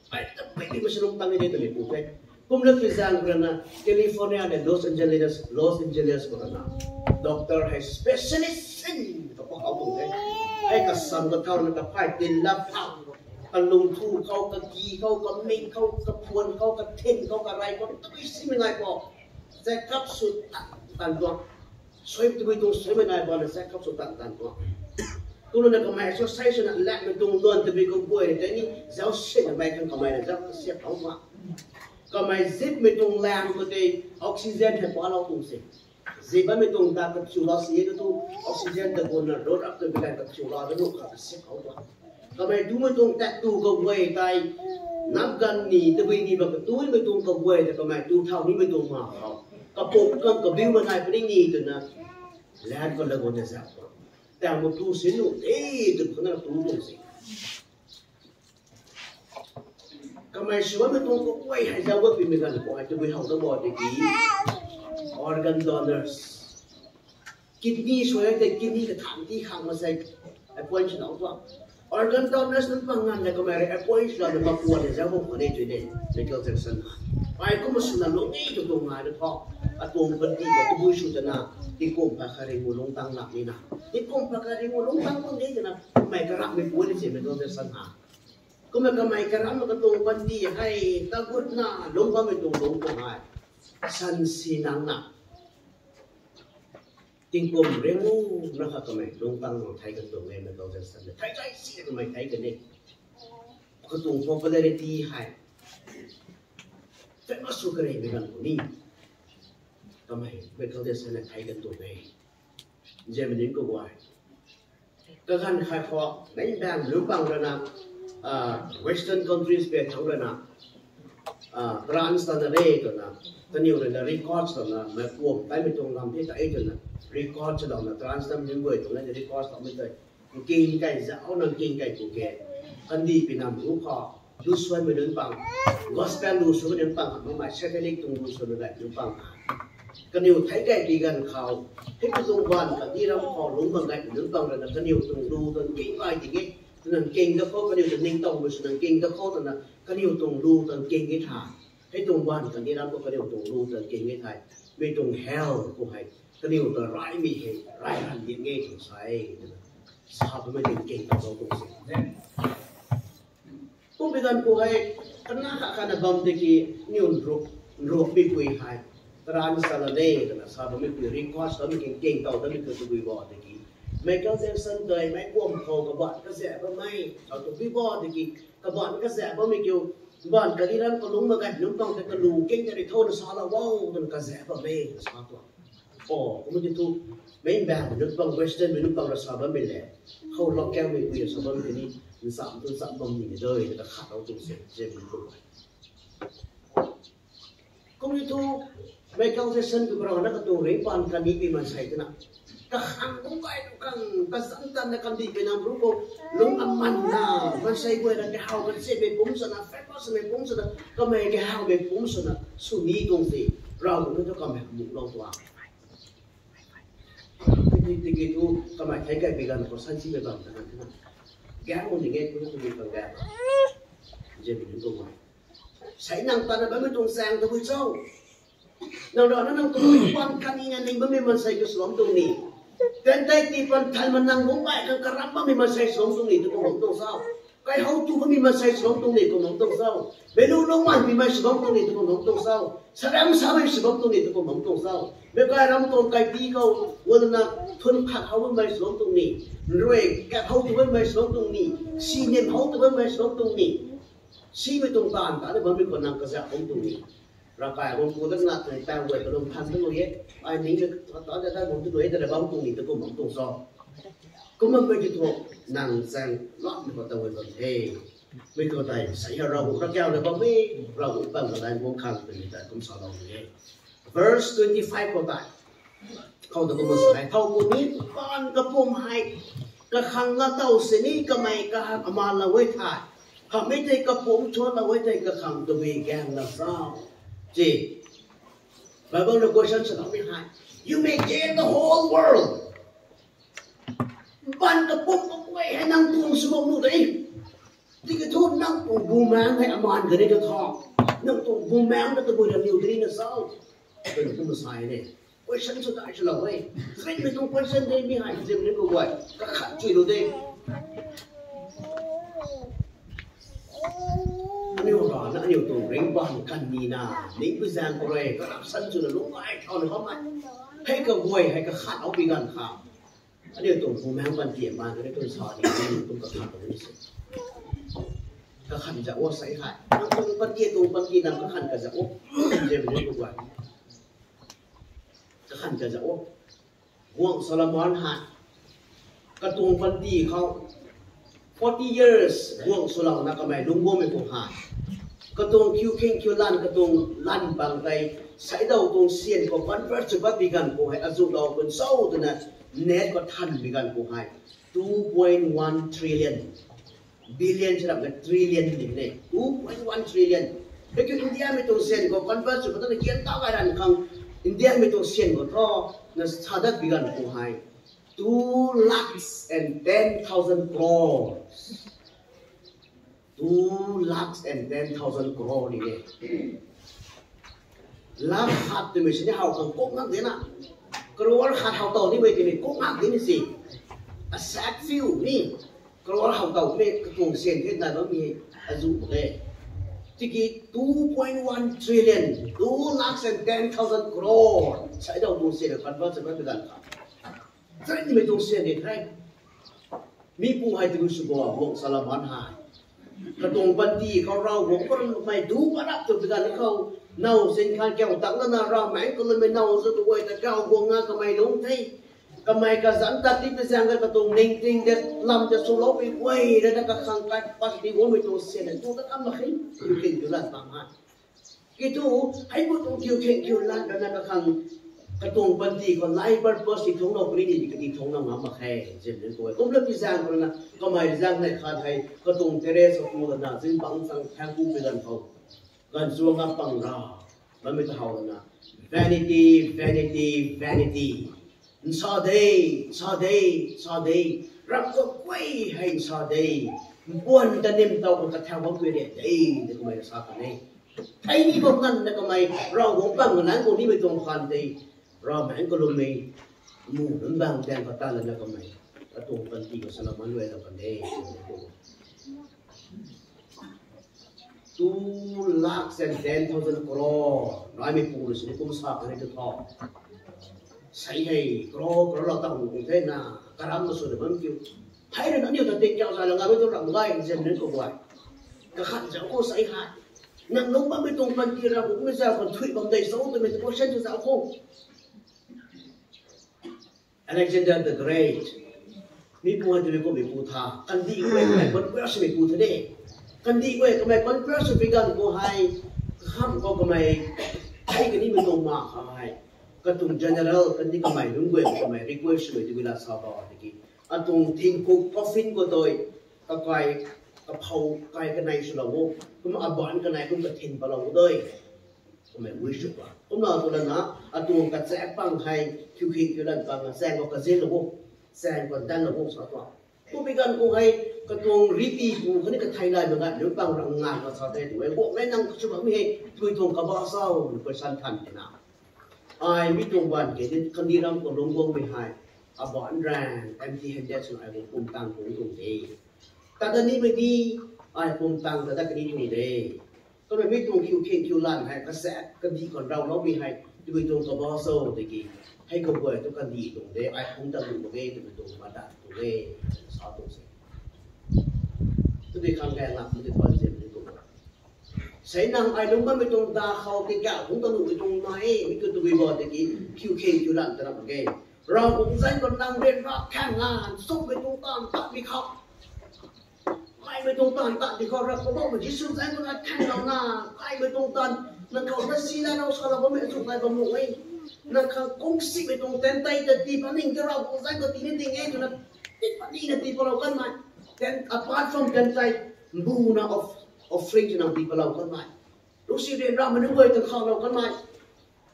[SPEAKER 1] ไอ้จะไปที่มันสนุกตั้งนี้แต่ไม่พูดถึงผมเลือกพิจารณาแคลิฟอร์เนียและลอสแอนเจลิสก็นะด็อกเตอร์ให้ specialist ก็พอเขาพูดถึงไอ้กษัตริย์ก็เท่านั้นกับไพ่ดินลับเอากันลงทุนเขากระกีเขากระมิงเขากระพวนเขากระเทนเขากระไรก็ไม่ใช่ไม่ไงบอกแต่กับสุดตันตัวสวยตัวตรงสวยไม่ได้บอลแต่กับสุดตันตัวตัวนั้นก็ไม่ใช่ใช้ชนะแหลกมันตรงล้วนตัวก็ป่วยแต่นี่เจ้าเสียไปกันก็ไม่ได้เจ้าเสียเขามาก็ไม่ซิบไม่ตรงแรงก็ได้ออกซิเจนให้พอเราตรงสิซิบไม่ตรงตากับชิวลาสีก็ตัวออกซิเจนตะโกนรถอัพตัวไปกันกับชิวลาแล้วลูกเขาเสียเขาตัวก็ไม่ดูไม่ตรงแต่ตัวก็ป่วยตายนับกันนี่ตัวนี้แบบตัวไม่ตรงก็ป่วยแต่ก็ไม่ตัวเท่านี้ไม่ตรงมาเขาก็ปกกันก็บิวมันไงไปได้นี่ตัวนะแล้วก็เลยวันจะสับแต่หมดตัวสิลูกตัวคนนั้นตัวตรงสิก็ไม่ช่วยไม่ตรงก็ป่วยให้เจ้าว่าเป็นเหมือนกันป่วยจะไปหาตัวบอดดี organ donors กินนี่ช่วยแต่กินนี่ก็ถามที่ข้างมาใส่ไอ้ป่วยฉันเอาตัว organ donors นั้นบางงานเนี่ยก็ไม่ได้ไอ้ป่วยฉันเรามาป่วยเนี่ยเจ้าพวกคนนี้ช่วยเนี่ยจะเกิดจากสันไปก็มาสุนัขลูกนี่ตัวตรงมาด้วยพ่ออะตรงบันทีก็ตัวบุญชุดนะที่กงพระคาริมูลงตังหลักนี่นะที่กงพระคาริมูลงตังตรงนี้นะไม่กระรับไม่ป่วยนี่เสียไม่ต้องจะสันหาก็ไม่ก็ไม่กระรับมันก็ตรงบันทีให้ตะกุดนะลงก็ไม่ตรงลงก็หายสันสีนังนะติงกลมเรียงงูนะครับก็ไม่ลงตังของไทยกันตรงนี้ไม่ต้องจะสันไทยใจเสียก็ไม่ไทยกันนี่ก็ตรง popularity ให้แต่มาสู้กันเองไม่กันคนนี้ทำไมไม่เขาจะเสนอไทยกันตัวเองเจมันยิ่งก็ว่าก็การขายของในแบงก์หรือบางระดับWestern countries เป็นทั้งระดับFrance ตอนนั้นตัวนั้นตอนนี้เราได้ record ตัวนั้นมาพวกไปไม่ตรงลำที่จะตัวนั้น record ตัวนั้น France ทำยังไงตัวนั้นจะ record ทำไม่ได้กินไก่จะเอานั่งกินไก่กูแก่อันดีเป็นนำรู้ข้อดูสวยไม่เดินปัง gospel ดูสวยไม่เดินปังมันหมายเชฟเล็กตรงดูสวยไม่ได้เดินปังกันอยู่ไทยไก่ดีกันเขาให้ไปตรงวันกันที่เราขอลุ้นบางไก่เดินปังแล้วกันอยู่ตรงดูตรงกิ่งไม้อย่างงี้ตรงนั้นเก่งก็เขากันอยู่ตรงนิ่งตรงไปตรงนั้นเก่งก็เขาตรงนั้นกันอยู่ตรงดูตรงเก่งที่ถ่ายให้ตรงวันกันที่เราก็กันอยู่ตรงดูตรงเก่งที่ถ่ายไม่ตรง hell ก็ให้กันอยู่ตรงร้ายมีเหตุร้ายหันอย่างงี้ถึงใส่สาวไม่ถึงเก่งกับเราตรงสิ่งนี้ผู้เป็นการผู้ให้คณะคณะบำเพ็ญนิวรูปมีคุยให้ตรานสารเดย์นะสาวไม่คุยรีคอร์สแล้วมีเก่งต่อแล้วมีคุยบอร์ดกี้ไม่ก็เซนสันเตยไม่กวมโคกระบอกกระแสก็ไม่เอาตัวพี่บอร์ดกี้กระบอกกระแสก็ไม่เกี่ยว bạn cái đi làm có đúng mà cái đúng không cái lù kinh cái thôi nó sao là wow nó cái dễ vào mê nó sao thôi ồ cũng như thu mấy bạn nước bằng western mấy nước bằng là sao mà mình lẽ không lo keo mình quyền sao mà mình đi mình giảm bằng mình đời nó khát đâu cũng sẽ mình cũng cũng như thu mấy câu thế sân củaเราnó cái tù rễ bàn cái đi mà sai thế nào cái hàng cũng cái cái sẵn tan cái đi Việt Nam đúng không lúc âm man naมันใช่เว้ยนะcái hào cái sẽ bị búng sân à phép nó sẽ bị búng sân à cái mấy cái hào bị búng sân à suy nghĩตรงสิเราcũngต้องการแบบมุกลงตัวที่ที่ทุกก็หมายถึงการเป็นการก่อสร้างชีวิตแบบนั้นนะแก่คนอย่างเงี้ยก็ต้องมีการแก่จะเป็นตัวใหม่ใช้นางตาเนี่ยไม่ต้องแซงตัวผู้เจ้านางรอนั่นนางตัวไม่ปันกันยังไงนี่ไม่มันใส่กระสอบตรงนี้แต่ได้ที่ปันทันมันนั่งลงไปกันกระรับไม่มันใส่สองตรงนี้ตัวของตัวเศร้าไก่เขาตัวไม่มันใส่สองตรงนี้ตัวของตัวเศร้าเมนูลงมันมีมันสองตรงนี้ตัวของตัวเศร้าแสดงสามสองตรงนี้ตัวของตัวเศร้าเมื่อไก่รำตัวไก่ปีเขาวันนั้นทุนขัดเขาไม่สองตรงนี้รวยแกเขาตัวไม่สองตรงนี้ซีเนียเขาตัวไม่สองตรงนี้ซีไม่ตรงตามแต่ได้บางทีคนนั่งกระแสของตรงนี้ราคาของกูตั้งหลักแต่เวทกระดมพันตั้งเลยไอ้นี่ตอนจะได้ผมตัวเองแต่ละบางตรงนี้ตัวผมตรงซ้อก็มันไม่จะถูกนั่งแซงล็อกในประตูไว้ก่อนเฮ้ไม่เข้าใจใส่เราบุกระแก้วเลยบ่ไม่เราบุกตั้งอะไรวงคันเป็นแต่ผมสอนเราอย่างนี้ verse 25ก็ได้เขาตะกุมใส่เท่ากูนี้ก้อนกระปุ่มให้กระคังละเต้าเสนีก็ไม่กระหักมาละไว้ถ่ายเขาไม่ได้กระปุ่มชวนละไว้ใจกระคังตัวเองแกงละเศร้าจีBible the question should not be high. You may gain the whole world. บ้านกระปุกเอาไว้ให้นั่งตัวสมองดูดิที่กระทุ่นนั่งตัวบูแมงให้อมานกันได้จะทอนั่งตัวบูแมงแล้วตัวบุญนิวดีนะเศร้าเป็นผู้มาใส่เนี่ย question สุดท้ายฉลาดเว้ยเส้นไม่ต้อง question ได้ไม่หายเจ็บนี่ก็ไหวก็ขัดช่วยดูดินี่ว่านะนี่ตัวเร่งบ้านกันนี่นะนี่เป็นแรงอะไรก็รับสั้นจนลุกไอ้เขาเนี่ยเขาไม่ให้ก็ไหวให้ก็ขัดเอาไปกันข่าวอันนี้ตัวผู้แม่บันเทียมมาก็ได้ตัวสอนนี่ตัวกระขัดตรงนี้สิกระขัดจะอ้วกใส่ขัดตัวบันเทียตัวบันเทียนั่นกระขัดก็จะอ้วกเจ็บเลยทุกวันกระขัดก็จะอ้วกห่วงสลามอนหัดกระตุงบันเทียเขา40 years ห่วงสุรานักก็ไม่ลุงบ่ไม่คงหายกระตุงคิวเข่งคิวลั่นกระตุงลั่นบางใจใส่ดาวตรงเสียนของวันพระจุบัดมีกันกูให้อาจุดาวคนเศร้าตัวนั้นเน็ตก็ทันมีกันกูให้ 2.1 trillion billion ใช่ไหม trillion นี่เนี่ย 2.1 trillion แต่คืออินเดียไม่ตรงเสียนของวันพระจุบัดนั้นเกี่ยนต้ากันครั้งอินเดียไม่ตรงเสียนก็ท้อนั่นชาดักมีกันกูให้2,10,000 crores 2,10,000 crores นี่เนี่ยแล้วขาดตัวไม่ใช่เนี่ยเขาคงโกงนักเดียนะกลัวขาดเขาต่อนี่ไม่กินโกงนักเดียนี่สิ a sad few นี่กลัวเขาต่อไม่กระทงเสียนที่ไหนก็มีอายุเลยที่กี่ 2.1 trillion 2,10,000 crores ใช้ดาวดวงเสียนกันว่าจะไม่เป็นการขาดใช่นี่ไม่ต้องเสียเด็กใครมีผู้ให้ถือสุบวงสลามันหายกระตงบันดีเขาเราวงก็ไม่ดูมารับตัวกันเขาเน่าเส้นข้างแก้วตักแล้วนะเราแม่ก็เลยไม่เน่าสุดตัวแต่เก้าวงงาก็ไม่ลงที่ก็ไม่กระสันตัดที่ไปแซงกันกระตงนิ่งจริงเด็ดลำจะสู้รบไปไว้แล้วก็ข้างใกล้ปัสดีวงไม่ต้องเสียเนี่ยตัวก็ทำมาขึ้นอยู่เก่งอยู่ล้านบางฮะกี่ตัวให้พวกตัวคิวเก่งคิวล้านกันก็ข้างกระตงบันดีก็ไล่บัตรพอสิทงเราปรินิก็ดีทงเรามาแค่เช่นนั้นตัวก็เริ่มพิจารณาแล้วนะก็ไม่พิจารณาในขาไทยกระตงเทเรสตัวนั้นซึ่งบางสังแทงกู้ไปกันเขากันส่วนกับปังรามันไม่เท่ากันนะ vanity vanity vanity ซาเดซาเดซาเดรักก็ไว้ให้ซาเดบ้วนจะเน้นเตาก็จะแทงว่าเวเดเดนี่ก็ไม่ทราบกันเองไอ้นี่พวกนั้นนี่ก็ไม่เราหงปังคนนั้นคนนี้ไม่ตรงกันดีเราแม่งก็ลงไม่หมู่นั้นบางแดงก็ตาแล้วก็ไม่กระตงกันที่ก็สลับมันด้วยแล้วกันเอง 2,10,000 crores น้อยไม่ปูเลยสิกุ้งสับอะไรจะทอใส่ให้กรอเราตั้งอยู่ที่น่ะกระรำมาสุดมันคิวให้เรื่องนี้แต่เด็กเจ้าสายละงานไม่ต้องรำไล่เช่นนั้นก็ไหวก็ขัดจะโอ้ใส่หาย năng nông bám bên tông phần kia ra cũng mới ra còn thụy bằng đầy xấu tôi mình có sân cho giáo không Alexander the Great mi buồn thì có bị phù thà căn đi quay cái con quét sẽ bị phù thế đấy căn đi quay cái con quét sẽ bị gần của hai ham có cái hay cái này mình tông mà hai cái tông general căn đi cái đúng quay cái request sẽ bị là sao đó thì anh tông thiên cục coffin của tôi cái phâu cái này sẽ là vô cũng mà bọn cái này cũng có thiên vào lòng tôi mình vui sức quá cũng là tôi là anh tông cái sẽ bằng hay khiêu khích cái lần bằng sang có cái gì là vô sang còn đang là vô sao đó tôi bây giờ cũng hay cái tông repeat cũng cái này cái thay lại mà cái nếu bằng rằng ngàn là sao thế thì bộ cái năng số bao nhiêu tôi tông cái bao sao cái sản phẩm thế nào ai biết tông bàn cái con đi làm còn đông quân 12 bọn rằng empty handed so ai cũng tăng cũng tụng đi ta đã đi mới đi ai cũng tăng ta đã cái đi tụng đi có phải biết tụng kêu lan hay cái sẽ cái gì còn rau nó bị hay tôi tụng có bao sâu thì kì hay không vậy tôi cần gì tụng đi ai cũng tăng tụng đi tôi tụng mà đạt tụng đi sao tụng gì tôi đi khang ghen làm tôi thôi gì tôi tụng sẽ năng ai đúng mới tụng ta khâu cái gạo cũng tăng tụng nói mới cứ tôi bỏ thì kêu lan ta làm cáiเราcũng danh còn đang bên đó khang ngàn xúc với tung toàn tận đi khóc ai với tung toàn tận đi khóc ra có bao mà chỉ xung danh còn là khang nào na ai với tung toàn nênเขาđã xin ra đâu sao là bố mẹ chụp lại vào mồm ấy nênเขาcũng xịt với tung tên tay để tìm anh hình choเราcũng danh còn tìm đến nghe cho nó tìm anh đi là tìm vàoเรากันmà then apart from tên tay bu na offering cho nó tìm vàoเรากันmà lúc xưa đến ra mà những người từ khócเรากันmà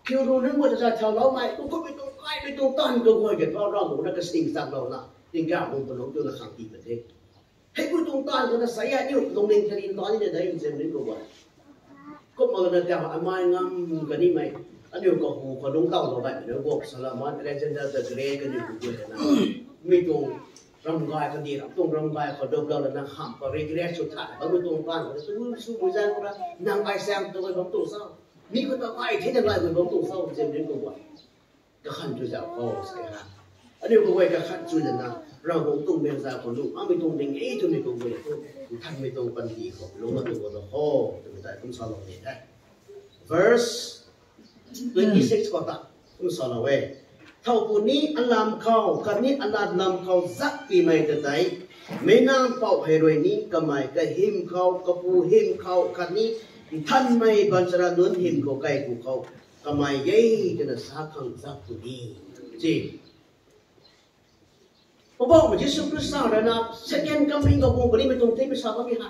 [SPEAKER 1] kêu rồi những người ra theoเราmà cũng có bị tung ai bị tung toàn cơ hội để vào rong cũng là cáiสิ่งsangเรานะสิ่งการมันเป็นของตัวเราขังตีประเทศให้ผู้tung toànก็จะใส่อายุลงในทะเลตอนนี้ได้ยินเสียงนี้ก็ว่าก็มาแล้วแต่ว่าไม่งั้นกันนี่ไหมอันนี้ก็หูก็ลงเต้าเราไปเดี๋ยวพวกสลามันอะไรเช่นนั้นจะเกรงกันอยู่ด้วยนะมีตรงรำกายกันดีนะตรงรำกายเขาดูเราแล้วนะห้ามก็เรียกสุดท้ายเขาไม่ตรงกันเขาสู้มือใจเขาละนางไอแซงตัวไปบางตัวเศร้ามีคนตะไคร้ที่จะไล่ไปบางตัวเศร้าเช่นนี้ก็ว่าก็ขันจุดจะเอาใส่ฮะอันนี้ก็ไว้ก็ขันจุดนะเราคงต้องเป็นสาวคนลูกไม่ต้องดึงจนไม่ต้องเลยท่านไม่ต้องปันดีของลงมาตัวเราจะไม่ได้ต้องสอนเราเนี่ยได้ verse 26ก็ตัดต้องสอนเราเว้ยเท่าคนนี้อัลลัมเขาคนนี้อัลลัมนำเขาซักปีใหม่แต่ไหนไม่นำเป่าให้รวยนี้ก็ไม่ก็หิมเขาก็ปูหิมเขาคนนี้ท่านไม่บัญชานุนหิมเขาไก่กูเขาก็ไม่ยัยจะน่าสักครั้งสักตัวนี้จริงพอบอกว่ายิสุคริสต์แล้วนะ second coming กับผมคนนี้ไม่ตรงที่ไม่ทราบว่ามีอะไร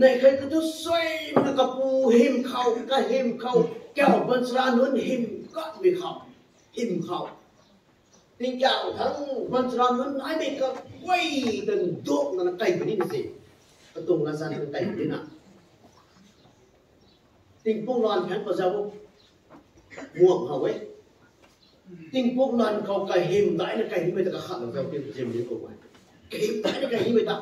[SPEAKER 1] ในใครก็จะสวยมันกับปูหิมเขาก็หิมเขาแก้วบัญชานุนหิมก็มีเขาหิมเขาที่แก้วทั้งบัญชานุนไอ้เด็กก็ไว้เดินโดดนั่นไก่คนนี้สิประตูงานสั่นไก่คนนี้นะติงพวกนอนแข็งกว่าเจ้าม่วงเขาไว้ติงพวกนอนเขาไก่หิมได้นะไก่ที่ไม่ตะขัดเราเจ้าเป็นเจมส์นี่กูไว้ไก่หิมได้นะไก่ที่ไม่ตะ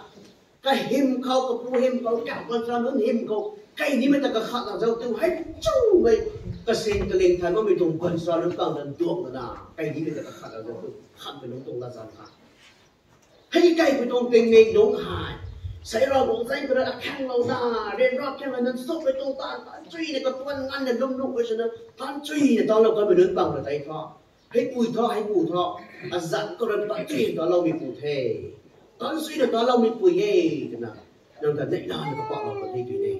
[SPEAKER 1] ไก่หิมเขากับปูหิมเขาแก้วบัญชานุนหิมเขาไก่นี้ไม่ตะขัดเราเจ้าตัวให้จู้ไปกระเซ็นกระเลงทันว่าไม่ตรงบัญชานุนตั้งเดินดวงนะไก่นี้ไม่ตะขัดเราเจ้าตัวขัดไปตรงละสามขาให้ไก่ไปตรงเต็งเมงน้องหายใส่เราบอกใส่กระแข้งเราหน้าเรียนรอบแข้งเรานั้นซุกไปตรงตาจุ้ยเนี่ยก็ตัวงั้นเนี่ยลุ่มๆไปฉะนั้นตอนจุ้ยเนี่ยตอนเราก็ไปเดินบังเราใจท่อให้ปุยท่อให้ปูท่ออาจัดก็เริ่มตอนจุ้ยตอนเรามีปูเทตอนจุ้ยเนี่ยตอนเรามีปุยเย่กันนะนั่นแต่ในด้านก็ปอกเราคนที่จุ้ยเนี่ย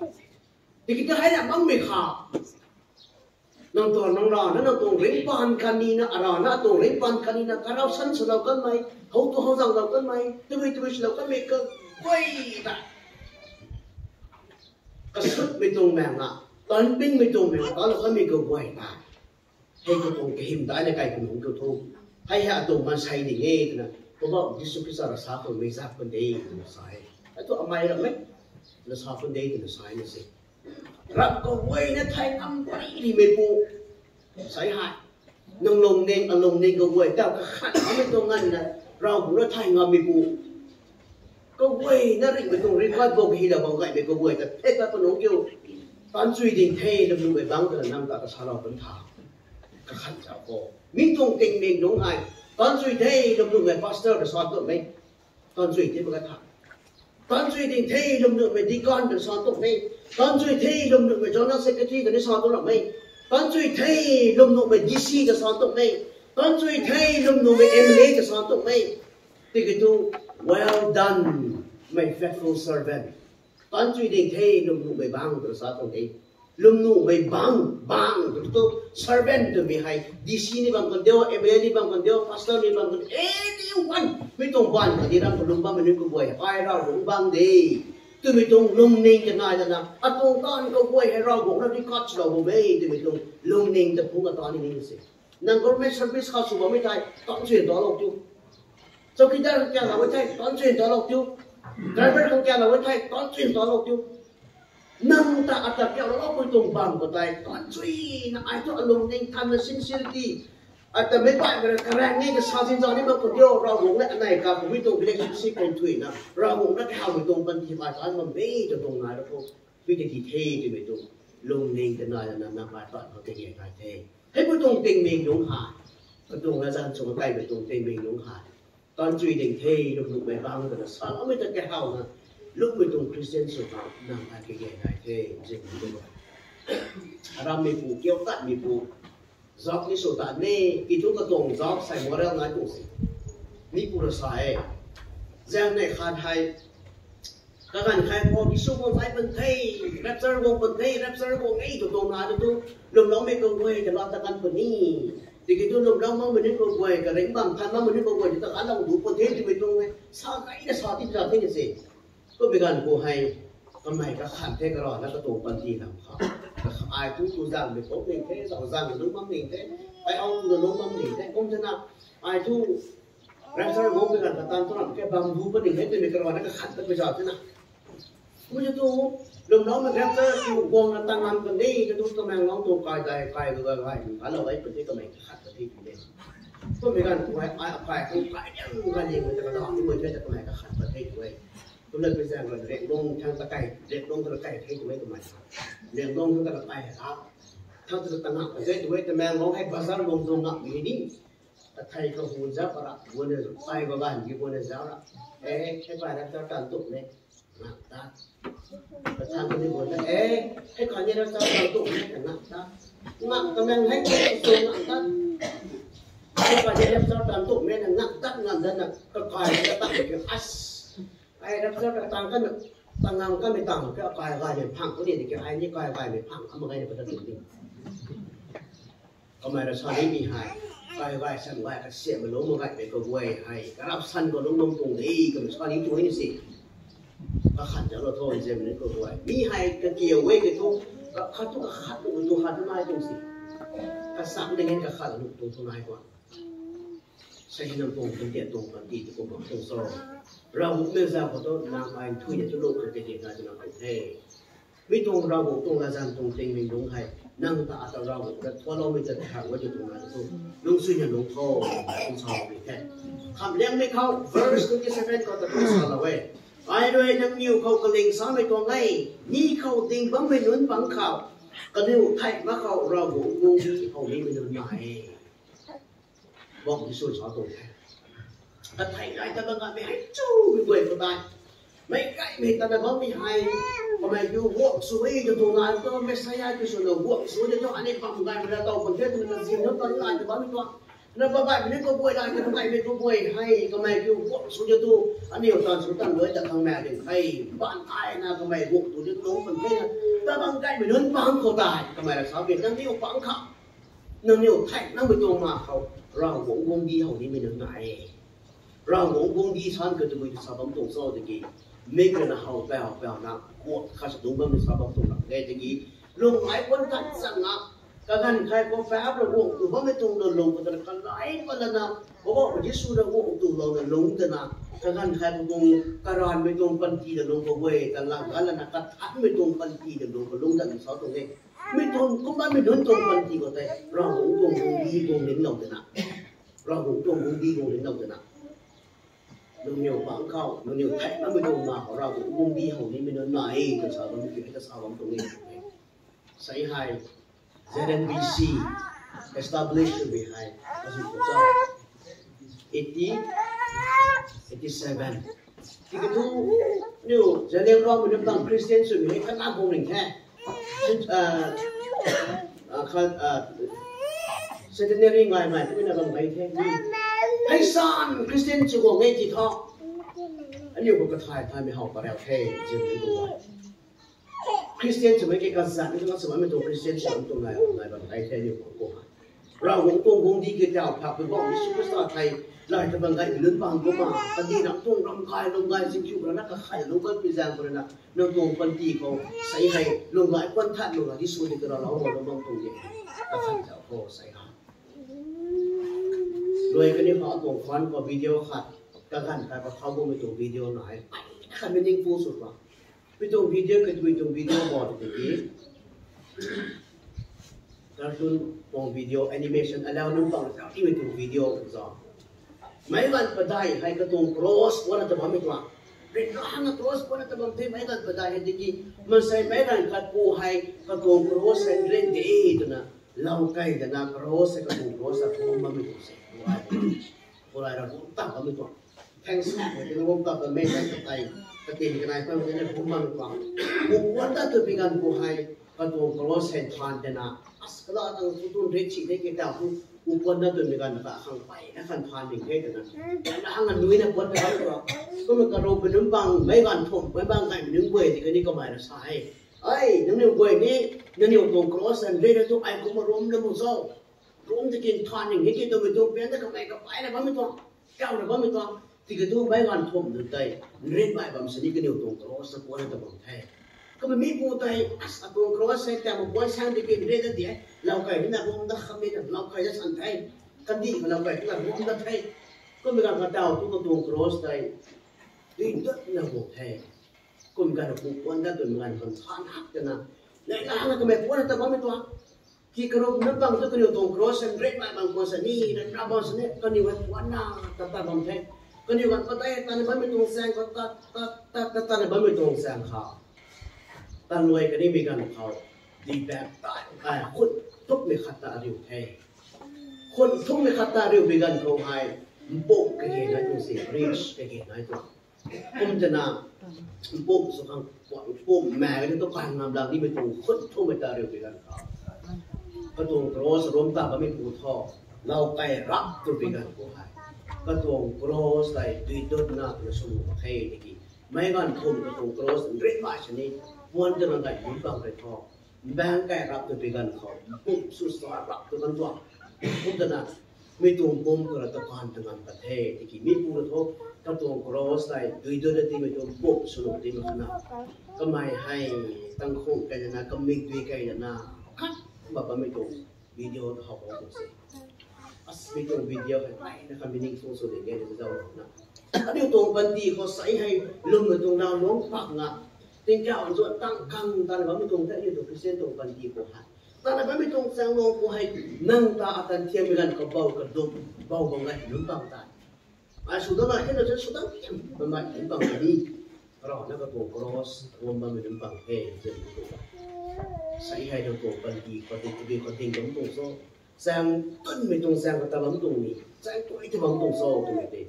[SPEAKER 1] แต่คิดจะให้แบบมั่งไม่ขาดน้องตัวน้องรอนั่นน้องตัวเร่งปานคันนี้นะอะไรนะตัวเร่งปานคันนี้นะการเราสั้นสุดเรากันไหมเขาตัวเขาสั่งเรากันไหมตัวเรากันไม่เกินquay lại cái sức bị tùng mèo nè tấn binh bị tùng mèo đó là cái mình cầu quay lại hay cái tùng cái hiện tại này cái cũng không cầu thu hay hạ tùng mà say thì nghe nè cóบอกที่สุดที่สารสาคนไม่ทราบคนดีมันใส่ไอ้ตัวอะไรหรอกไหมเราทราบคนดีมันใส่นี่สิรับก็ไว้นะไทยทำไปที่ไม่ปูใส่หายนงลงเน่งอารมณ์เน่งก็ไว้แต่ก็ขัดไม่ตรงนั้นนะเราบุรุษไทยงอไม่ปูก็เว้ยนั่นเองเป็นตรงเรียกว่าโบกี้เราบอกไงเป็นก็เว้ยแต่เทศก็น้องเกี่ยวตอนช่วยดิ่งเทดำรงไปบังกันน้ำตาก็ชาเราเป็นทางก็ขัดเจ้าโบมีตรงเก่งเมงน้องไงตอนช่วยเทดำรงไปพาสเตอร์ก็สอนตัวไหมตอนช่วยที่มันก็ทำตอนช่วยดิ่งเทดำรงไปดีกอนก็สอนตัวไหม con chui thấy lùm nụ mày cho nó secretary cái này sao tôi làm mày con chui thấy lùm nụ mày DC cái sao tôi mày con chui thấy lùm nụ mày MLA cái sao tôi mày thì cái tu well done my faithful servant con chui định thấy lùm nụ mày bang cái sao tôi thấy lùm nụ mày bang cái tu servant tôi bị hay DC ni bang con đeo MLA ni bang con đeo pastor ni bang con anyone mấy tông ban cái gì đang có lùm bang mình có quay ai ra lùm bang đi tôi mới tung lung ninh cho ngài là à tung con có quay hay rau cũng nó đi cắt đầu bộ bê tôi mới tung lung ninh tập cũng là toàn ninh gì năng government service khá số mấy thay toàn chuyển đó lộc chú sau khi ta kia là với thay toàn chuyển đó lộc chú driver không kia là với thay toàn chuyển đó lộc chú năng ta ta kéo nó mới tung bằng của tay toàn truy là ai cho lung ninh tham là sincerityแต่ไม่ไปมันกระแรงนี่ก็ชาวจินจอนี่มันคนเดียวเราหงและในการผมไม่ตรงเรียกชื่อเป็นถุยนะเราหงและข่าวไม่ตรงบันทีภาษามันไม่จะตรงไหนแล้วพวกวิธีเท่ที่ไม่ตรงลงเองกันหน่อยนะนักมาตอนเขาเก่งๆเท่ให้ผู้ตรงเต็งเมงหลงหายก็ตรงอาจารย์สมใกล้ไปตรงเต็งเมงหลงหายตอนจุยเต็งเท่ลูกไปบ้างกันนะสาวไม่ต้องแก่เฮานะลูกไปตรงคริสเตียนสุดเขานักมาเก่งๆเท่จริงๆด้วยเราไม่ผูกเกี่ยวกันไม่ผูกgió cái số tận này cái chúng ta tổng gió sai mua ra ngay cũng mi cũng là sai giang này khai hay các anh khai có cái số con phải bên thay rapper con bên thay rapper con ấy tụi tôi nói tụi lúc đó mấy con quay thì lo ta ăn phần ní thì cái lúc đó mà mình con quay cái đánh bằng tham mà mình con quay thì ta ăn lòng đủ con thế thì mình không sao cái là sao thì giờ thế này gì có bị gần của hay con mày các khăn thế cái rồi nó có tổ phần gì làm khó ai cũng tu rằng mình có mình thế rõ ràng là đúng mắm mình thế ai ông là đúng mắm mình thế không thế nào ai tu ra sao ngô cái gần tan tôi làm cái bằng vu bất định hết thì mình cái rồi nó cái khăn tới bây giờ thế nào bây giờ tu lúc đó mình ra tới chịu quăng là tăng làm cái đi cho tôi mang nó tu cài rồi phải là ấy mình thấy cái mình khăn cái gì đấy có mình gần của ai phải không phải những cái gì người ta nói nhưng mà chơi cái này cái khăn cái gì vậy tôi lên bây giờ là rèn đông thang ta cày rèn đông ta cày thấy tụi mấy tụi mày rèn đông ta là cày đó thang ta tăng học cái tụi mấy tụi mày nói hay bazar đông đông ngọc gì đi thầyเขาหูจับอะไรวันนี้ไปก็บ้านกี่วันนี้เช้าละให้ไปรับการตุกเนี่ยนักตาประธานคนที่บอกว่าให้ขอเนี่ยรับการตุกเนี่ยนักตานักกำลังให้ตัวนักตาให้ขอเนี่ยรับการตุกเนี่ยนักตางานนั้นก็คอยจะตั้งเป็นอัสไอ้รับการต่างกันต่างงานก็ไม่ต่างก็คอยเนี่ยพังก็เดี๋ยวไอ้นี่คอยไม่พังเอามาไงเนี่ยประธานตุกนี่ก็ไม่รับสารไม่มีหายvai san vai ka sia ma lo mo ga pe ko wai hai ka rap san ko long long tung dei ka sa ni tu ni si ka khan ja lo tho je me ko wai mi hai ka kieu wei ke tu ka khat tu ka khat tu khat nai tu si ka sam de ngen ka khat lu tu nai kwa sai ni tong tu tian tong kan ti ko ko tong so ra hu me za ko to na mai thu ye tu lo ka te te na ju na ko he mi tong ra hu tong la jan tong ting min dong hai năng ta tạo ra một cái thua lâu bây giờ hàng qua cho tụi nó thôi lúc xưa nhà lúc thô không sao bị thế làm liên mấy câu verse 27 có tập trung sao là vậy ai đôi năng nhiều câu cái linh sáng mấy tuần này ni câu tình bấm bên núi bằng khẩu cái điều thay mà khẩu ra bộ ngu đi hầu như bên núi này bom cái số sáu tuổi cái thầy lại ta bằng cái mấy chú bị quên của ta mấy cái mình ta đã bấm bị hay còn mày kêu guộc suối cho tụi này tôi mới say ai cái số nào guộc suối cho anh em bằng cái ra tàu còn chết mình làm gì nữa còn lại thì bấm đi nó bao bài mình có buổi lại cái này mình có buổi hay còn mày kêu guộc suối cho tôi anh nhiều toàn số tầng mớiจากทางแม่ถึงให้บ้านตายนะก็ไม่guộcตัวจะล้มมันแค่แต่บางcái mình lớn băngเขาตายก็ไม่รักษาเป็นนั่งนิ้วฝังเขานั่งนิ้วแทงนั่งไปตรงมาเขาเราหวงดีเขานี่ไม่เหนื่อยเราหวงดีฉันก็จะไปสาบตรงโซ่ตะกี้mấy cái là hậu bèo nào của khai sử dụng bơm sao bơm tụng lặng nghe thế gì lùng máy quân cắt rằng á các anh khai có phá rồi buộc từ bơm mấy tung đồ lùng của ta lấy có lần nào có bộ của Giêsu đâu buộc từ lùng là lùng thế nào các anh khai có cùng caron mấy tung phân chi là lùng của quê ta làm cái là cắt thắt mấy tung phân chi là lùng của lùng tận sáu tung nghe mấy tung cũng ba mấy lớn tung phân chi của tay rồi cũng cùng đi cùng đến đầu thế nào rồi cũng cùng đi cùng đến đầu thế nào nông nhiều quảng cáo nông nhiều thạch nó mới dùng mà họ ra cũng buông đi hầu như mình nói này từ sau đó mình chuyển cái sao bóng tụng này say hai ZNBC established behind as we go 87 thì cái thứ nếu giờ đêm đó mình đang Christian rồi mình thấy các vô mình thế centenary ngày mà chúng mình là bằng ngày thế hay san Christian chỉ có nghe gì thôi anh nhiều cái thay mình học vào thế chỉ mình cũng Christian chỉ mấy cái cái dạng chúng nó sẽ mấy tổ Christian sẽ tụng này bằng ngày thế nhiều củaเราวงตรงวงดีคือเจ้าผักเป็นของซุปเปอร์สตาร์ไทยลายตะบังไก่ลื่นบางก็มาตอนนี้นักตรงลำไก่ลงไก่สิ่งที่เรานักไข่ลงไก่พิจารณาคนนั้นนักตรงปันตีเขาใส่ให้ลงไก่ควันทัดลงไก่ที่สุดที่เราเราหัวเราบางตรงนี้ก็ขันเจ้าเขาใส่ให้โดยกันนี้เขาตรงควันก็วิดีโอขัดก็ขันแต่ก็เขาบอกไม่ตรงวิดีโอไหนขันเป็นยิ่งฟูสุดว่าไปตรงวิดีโอก็ไปตรงวิดีโอบอร์ดตรงนี้kartun pong video animation alaw nung pang sakti itong video so may gan paday hay katong cross wala ta bami twa rin na cross wala ta bami may gan paday hindi ki masay may gan kat po hay katong cross and rin di ito na law kay na cross ay katong cross at kung bami to sa wala ra kung ta bami twa thanks na kung ta ba may gan patay katin kanay pa may kung bami twa kung wala to bigan po hay katong cross and pan naก็ต้องทุนเรื่องชีวิตที่เราอุปนิสัยในการแบบขังไปนะขันทานอย่างเช่นนั้นแล้วหางานนุ้ยนะคนแต่เราก็มันกระโดดเป็นน้ำบังไม่บานถมไม่บางไงเป็นน้ำเวทีก็นี่ก็หมายถึงใช่ไอ้น้ำเนื้อเวนี้น้ำเนื้อตรงครอสเรื่องทุกไอ้ก็มารวมน้ำมันโซ่รวมจะกินทานอย่างนี้กินตัวเป็นตัวเปลี่ยนแต่ก็ไม่ก็ไปนะบ้าไม่ต้องเก้านะบ้าไม่ต้องที่ก็ทุกไม่บานถมหรือใจเรื่องไม่บางสิ่งก็เนื้อตรงครอสก็นั่นจะบังแท้ก็มันมีผู้ใจอัตโนครอสแต่บุคคลสร้างที่เป็นเรื่องเดียวเราใครที่นักวงดักขมิ้นเราใครจะสันไทยกันดีเราใครที่นักวงดักไทยก็มีการกระเดาทุกตัวครอสไทยดิ้นด้วยนักวงไทยก็มีการผูกวันได้ตัวมีการคนทานหักกันนะในร้านก็ไม่พูดแต่ว่าไม่ตัวที่กระโดดนับบังตัวก็อยู่ตรงครอสเรดมาบางคนสนี่นั่นรับบอลสนี่ก็อยู่วันน่าตัดตาบางไทยก็อยู่กันก็ได้ตอนนี้บ้านไม่ตรงแสงก็ตอนนี้บ้านไม่ตรงแสงเขาตอนรวยก็ได้มีการเขาดีแบบตายคนทุกในขัตตาเรียวแท้คนทุกในขัตตาเรียวมีการเขาให้ปุ๊บก็เห็นได้ตัวสิ่งรีชก็เห็นได้ตัวผมจะนำปุ๊บสุขังปุ๊บแม่ก็ต้องการนำดังที่เป็นตัวคนทุกในตาเรียวมีการเขาก็ตัวโกรสรวมตาก็ไม่ปูท่อเราไปรับตัวมีการเขาให้ก็ตัวโกรสใส่ดีดุดหน้าตัวสูงโอเคดีไม่กันทุ่มก็ตัวโกรสเรียกว่าชนิดวันจะนั่งได้ยุ่งบังไปท่อแบงก์แก่รับตัวไปกันเขาปุ๊บสุดสายรับตัวกันตัวปุ๊บจะนั่งไม่ตรงปุ่มกระตุ้นการทำงานประเทศที่มีผู้รับถ้าตรงครอสได้ด้วยตัวที่ไม่ตรงปุ๊บสนุกที่มันนะก็ไม่ให้ตั้งโครงกันนะก็ไม่ด้วยกันนะคัดแบบไม่ตรงวิดีโอเขาบอกตรงสิไม่ตรงวิดีโอให้นะครับมีนิ่งส่งอย่างเงี้ยจะเจ้านะอันนี้ตรงบันดีเขาใส่ให้ลงมาตรงดาวน้องปักนะtình trạng ruộng tăng căng ta là bám tùng thế như cái sen tùng phần gì của hắn ta là bám tùng sang lông của hay nâng ta tan thiên mình gần có bầu cả đục bầu bằng ngày đứng bằng ta ai số đó là cái nào số đó mà mạnh đứng bằng cái đi rồi nó có tổ cross gồm ba mươi đứng bằng hè dần xảy hay được tổ phần gì có tình bấm tùng số sang tuân mình tùng sang ta bấm tùng nhỉ sang tuổi thì bấm tùng số tùng này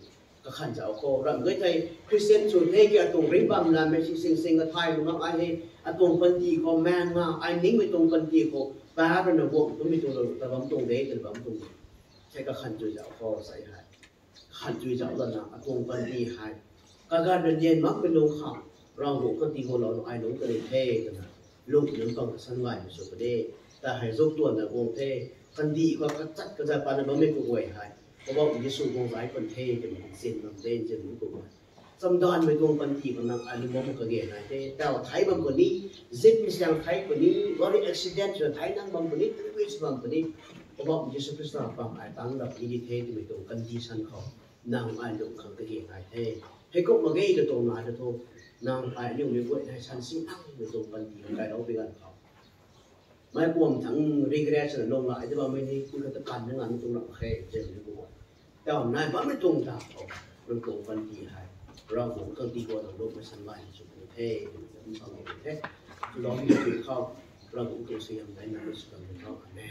[SPEAKER 1] ก็ขันเจ้าโครำก็ใจคริสเตียนส่วนเอกตรงริบัมลาไม่ใช่สิ่งกับไทยหรือว่าไอ้ตรงปันตีก็แมนมาไอ้นิ่งไปตรงปันตีก็ป้าเป็นระบบต้องมีตรงแต่บางตรงเด็กแต่บางตรงใช่ก็ขันจุยเจ้าโคใส่ให้ขันจุยเจ้าแล้วนะตรงปันตีให้การเรียนมักเป็นลงขับเราหลงก็ตีคนเราไอ้หลงก็เลยเท่กันนะลูกหนึ่งต้องสันไหวสุดประเดี๋ยวแต่ให้ยกตัวนะวงเท่ปันตีก็จัดก็จะปานนั้นไม่กูไหวให้เพราะว่าอิสุกงสายคนเทจะมันเส้นมันเส้นจะมันก็ว่าสำดอนไปตรงปันทีมันนั่งอารมณ์มันก็เกี่ยงไงแต่ไทยบางคนนี้ซิดมิสยังไทยคนนี้วันนี้อุบิเหตุจะไทยนั่งบางคนนี้ทวีสบางคนนี้เพราะว่าอิสุคริสต์บางไอ้ตั้งรับอินดิเทจะไปตรงกันดีสันเขานั่งไอ้ลูกเขาก็เกี่ยงไงให้ก็มาเกี่ยงตรงไหนจะโทรนั่งไอ้ลูกมีบุตรให้ฉันสินั่งไปตรงปันทีใครเราไปกันเขาไม่กลัวทั้งรีเกรสลงไหลแต่ว่าไม่ได้คุณก็ตะกันทั้งนั้นตรงหลังแค่เจอหรือบุตรแต่ว่านายบ้านไม่ตรงทางมันตรงปันทีให้เราผมต้องตีตัวต่างโลกไม่สันไหวสุดเท่เป็นสองอย่างเท่ลองดูเข้าเราผมตัวเสียงในนั้นสุดเป็นเข้าแน่